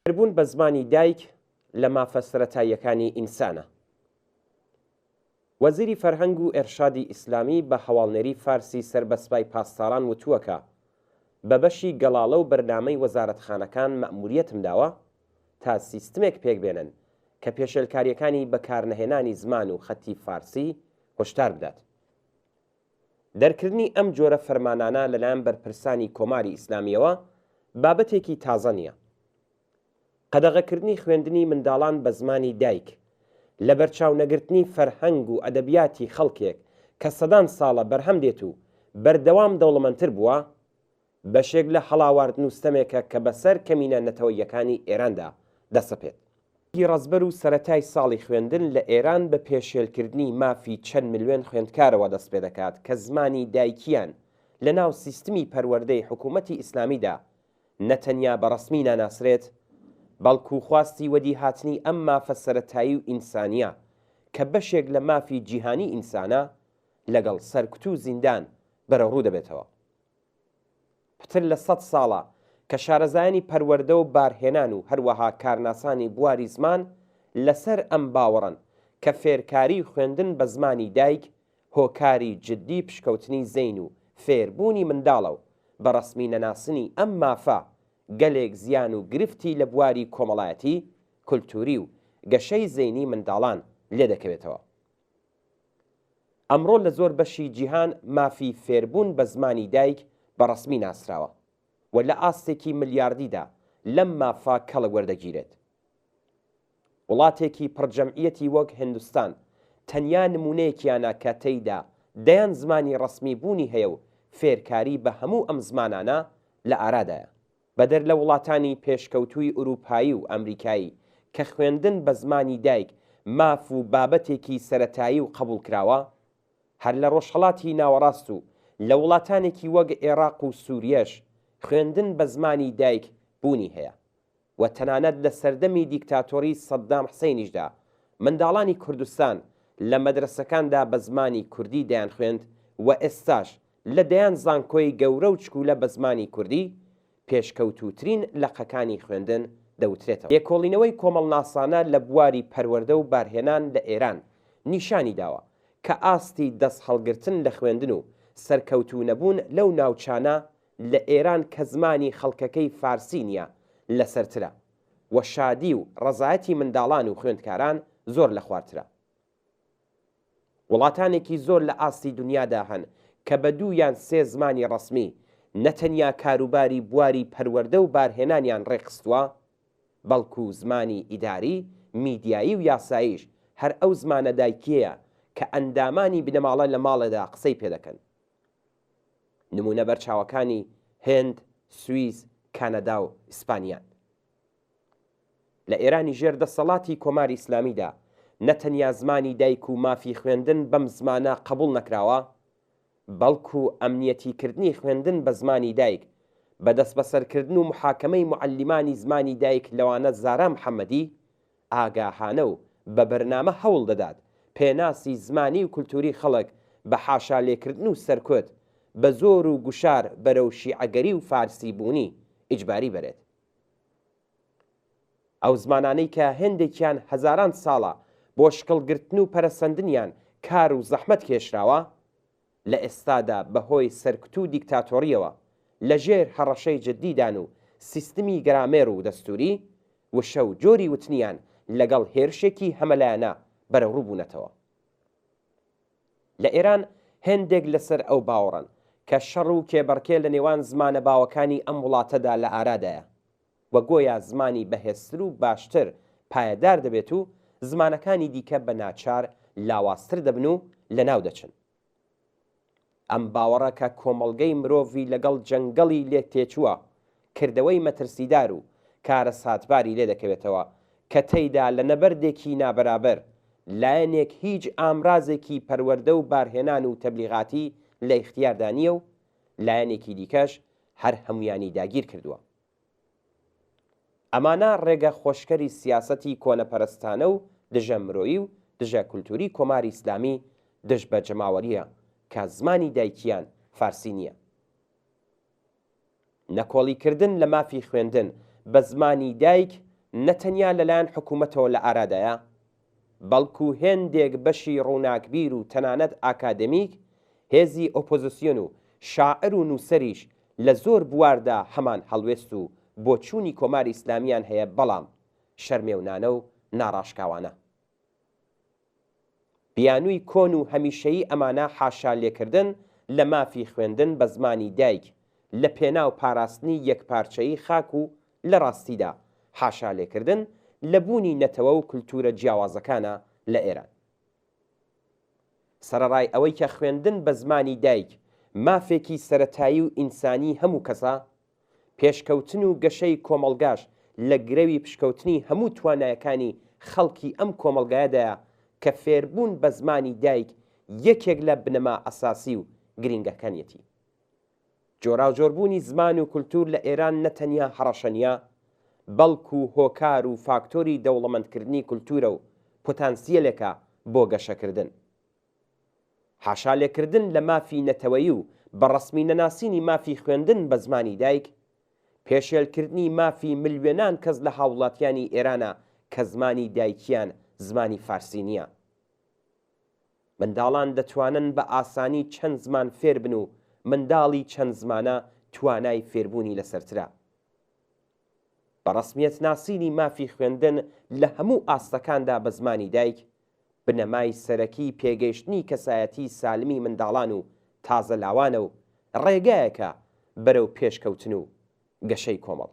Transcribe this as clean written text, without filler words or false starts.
فێربوون بە زمانی دایک لە مافە سەرەتاییەکانی ئینسانە. وەزیری فەرهەنگ و ئێرشادی ئیسلامی بە هەواڵنێری فارسی سەربەسپای پاسداران وتووەکە بە بەشی گەڵاڵە و بەرنامەی وەزارەتخانەکان مەئموریەتم داوە تا سیستمێک پێکبێنن کە پێشێلکاریەکانی بەکارنەهێنانی زمان و خەتی فارسی هۆشدار بدات. دەرکردنی ئەم جۆرە فەرمانانە لەلایەن بەرپرسانی کۆماری ئیسلامیەوە بابەتێکی تازە نییە. قەدەغەکردنی خوێندنی منداڵان بە زمانی دایک لە بەرچاونەگرتنی فەرهەنگ و ئەدەبیاتی خەڵکێک کە سەدان ساڵە بەرهەم دێت و بەردەوام دەوڵەمەندتر بووە بەشێک لە هەڵاواردن و ستەمێکە کە بەسەر کەمینە نەتەوەیەکانی ئێراندا دەسەپێت. ڕەزبەر و سەرەتای ساڵی خوێندن لە ئێران بە پێشێلکردنی مافی چەند ملیۆن خوێندکارەوە دەست پێ دەکات کە زمانی دایکیان لە ناو سیستمی پەروەردەی حکوومەتی ئیسلامیدا نەتەنیا بەڕەسمی ناناسرێت، بەڵکو خواستی وەدی هاتنی ئەم مافە سەرەتایی و ئینسانیە کە بەشێک لە مافی جیهانی ئینسانە لەگەڵ سەرکوت و زیندان بەرەڕوو دەبێتەوە. پتر لە 100 ساڵە کە شارەزایانی پەروەردە و بارهێنان و هەروەها کارناسانی بواری زمان لەسەر ئەم باوەڕن کە فێرکاری خوێندن بە زمانی دایک هۆکاری جددی پشکەوتنی زەین و فێربوونی منداڵە و بە ڕەسمی نەناسنی ئەم مافە گەلێک زیان و گرفتی لە بواری کۆمەڵایەتی، کولتوری و گەشەی زەینی منداڵان لێ دەکەوێتەوە. ئەمڕۆ لە زۆر بەشی جیهان مافی فێربوون بە زمانی دایک بە ڕەسمی ناسراوە و لە ئاستێکی ملیاردیدا لەم مافا کەڵک وەردەگیرێت. وڵاتێکی پڕجەمعیەتی وەک هیندستان تەنیا نمونەیەکیانە کە تێیدا دەیان زمانی ڕەسمی بوونی هەیە و فێرکاری بە هەموو ئەم زمانانە لە ئارادایە. بەدەر لە وڵاتانی پێشکەوتووی ئوروپایی و ئەمریکایی کە خوێندن بە زمانی دایک ماف و بابەتێکی سەرەتایی و قبول کراوە، هەر لە ڕۆژهەڵاتی ناوەڕاست و لە وڵاتانێکی وەک عێراق و سووریەش خوێندن بە زمانی دایک بوونی هەیە و تەنانەت لە سەردەمی دیکتاتۆری سەددام حسەینیشدا منداڵانی کوردستان لە مەدرسەکاندا بە زمانی کوردی دەیان خوێند و ئێستاش لە دەیان زانکۆی گەورە و چکولە بە زمانی کوردی پێشکەوتوترین لەقەکانی خوێندن دەوترێتەوە. لێکۆڵینەوەی کۆمەڵناسانە لە بواری پەروەردە و بارهێنان لە ئێران نیشانی داوە کە ئاستی دەست هەڵگرتن لە خوێندن و سەرکەوتوو نەبوون لەو ناوچانە لە ئێران کە زمانی خەڵکەکەی فارسی نییە لەسەرترە و شادی و ڕەزایەتی منداڵان و خوێندکاران زۆر لە خوارترە. وڵاتانێکی زۆر لە ئاستی دنیادا هەن کە بە 2 یان 3 زمانی ڕەسمی نەتەنیا کاروباری بواری پەروەردە و بارهێنانیان ڕێخستووە، بەڵکو زمانی ئیداری، میدیایی و یاساییش هەر ئەو زمانە دایکیەیە کە ئەندامانی بنەماڵە لە ماڵەدا قسەی پێ دەکەن. نمونە بەرچاوەکانی هێند، سویس، کانەدا و ئیسپانیان. لە ئێرانی ژێر دەسەڵاتی کۆماری ئیسلامیدا نەتەنیا زمانی دایک و مافی خوێندن بەم زمانە قبول نەکراوە، بەڵکو ئەمنیەتیکردنی خوێندن بە زمانی دایک بەدەست بەسەرکردن و محاکەمەی معەلیمانی زمانی دایک لەوانە زارا محەممەدی ئاگاهانە و بە بەرنامە هەوڵ دەدات پێناسی زمانی و کولتوری خەڵک بە حاشا لێکردن و سەرکوت بە زۆر و گوشار بەرەو شیعەگەری و فارسی بوونی ئیجباری بەرێت. ئەو زمانانەی کە هێندێکیان هەزاران ساڵە بۆ شکڵگرتن و پەرەسەندنیان کار و زەحمەت کێشراوە، لە ئێستادا بەهۆی سەرکوت و دیکتاتۆریەوە لەژێر هەڕەشەی جددیدان و سیستمی گرامێر و دەستوری وشە و جۆری وتنیان لەگەڵ هێرشێکی هەمەلایەنە بەرەڕوو بوونەتەوە. لە ئێران هێندێک لەسەر ئەو باوەڕن کە شەڕ و کێبەڕکێ لە نێوان زمانە باوەکانی ئەم وڵاتەدا لە ئارادایە و گۆیا زمانی بەهێزتر و باشتر پایەدار دەبێت و زمانەکانی دیکە بە ناچار لاوااستر دەبن و لە ناو دەچن. ئەم باوەڕە کە کۆمەڵگەی مرۆڤی لەگەڵ جەنگەڵی لێک تێچووە کردەوەی مەترسیدار و کارە ساتباری لێ دەکەوێتەوە کە تێیدا لە نەبەردێکی نابەرابەر لایەنێک هیچ ئامرازێکی پەروەردە و بارهێنان و تەبلیغاتی لە ئیختیاردا نییە و لایەنێکی دیکەش هەر هەمویانی داگیر کردووە. ئەمانە ڕێگە خۆشکەری سیاسەتی کۆنەپەرستانە و دژە مرۆیی و دژە کولتوری کۆماری ئیسلامی دژ بە جەماوەریە کە زمانی دایکیان فارسی نییە. نەکۆڵیکردن لە مافی خوێندن بە زمانی دایک نەتەنیا لەلایەن حکوومەتەوە لە ئارادایە، بەڵکو هێندێک بەشی ڕووناکبیر و تەنانەت ئاکادمیک، هێزی ئۆپۆزیسیۆن و شاعر و نووسەریش لە زۆر بواردا هەمان هەڵوێست و بۆچوونی کۆماری ئیسلامیان هەیە، بەڵام شەرمێونانە و ناڕاشکاوانە. بیانووی کۆن و هەمیشەیی ئەمانە حاشا لێکردن لە مافی خوێندن بە زمانی دایک لە پێناو پاراستنی یەکپارچەیی خاک و لە ڕاستیدا حاشا لێکردن لە بوونی نەتەوە و کولتورە جیاوازەکانە لە ئێران. سەرەڕای ئەوەی کە خوێندن بە زمانی دایک مافێکی سەرەتایی و ئینسانی هەموو کەسە، پێشکەوتن و گەشەی کۆمەڵگاش لە گرەوی پشکەوتنی هەموو توانایەکانی خەڵکی ئەم کۆمەلگایەدایە کە فێربوون بە زمانی دایک یەکێک لە بنەما ئەساسی و گرینگەکانیەتی. جۆراوجۆربوونی زمان و کولتور لە ئێران نەتەنیا هەڕەشەنیە، بەڵکو هۆکار و فاکتۆری دەوڵەمەندکردنی کولتورە و پۆتانسیەلێکە بۆ گەشەکردن. حاشا لێکردن لە مافی نەتەوەیی و بەڕەسمی نەناسینی مافی خوێندن بە زمانی دایک، پێشێلکردنی مافی ملیۆنان کەس لە هاوڵاتیانی ئێرانە کە زمانی دایکیان زمانی فارسی نییە. منداڵان دەتوانن بە ئاسانی چەند زمان فێر بن و منداڵی چەند زمانە توانای فێربوونی لەسەرترا. بەڕەسمیەت ناسینی مافی خوێندن لە هەموو ئاستەکاندا بە زمانی دایک بنەمای سەرەکی پێگەیشتنی کەسایەتی سالمی منداڵان و تازە لاوانە و ڕێگایەکە بەرەو پێشکەوتن و گەشەی کۆمەڵ.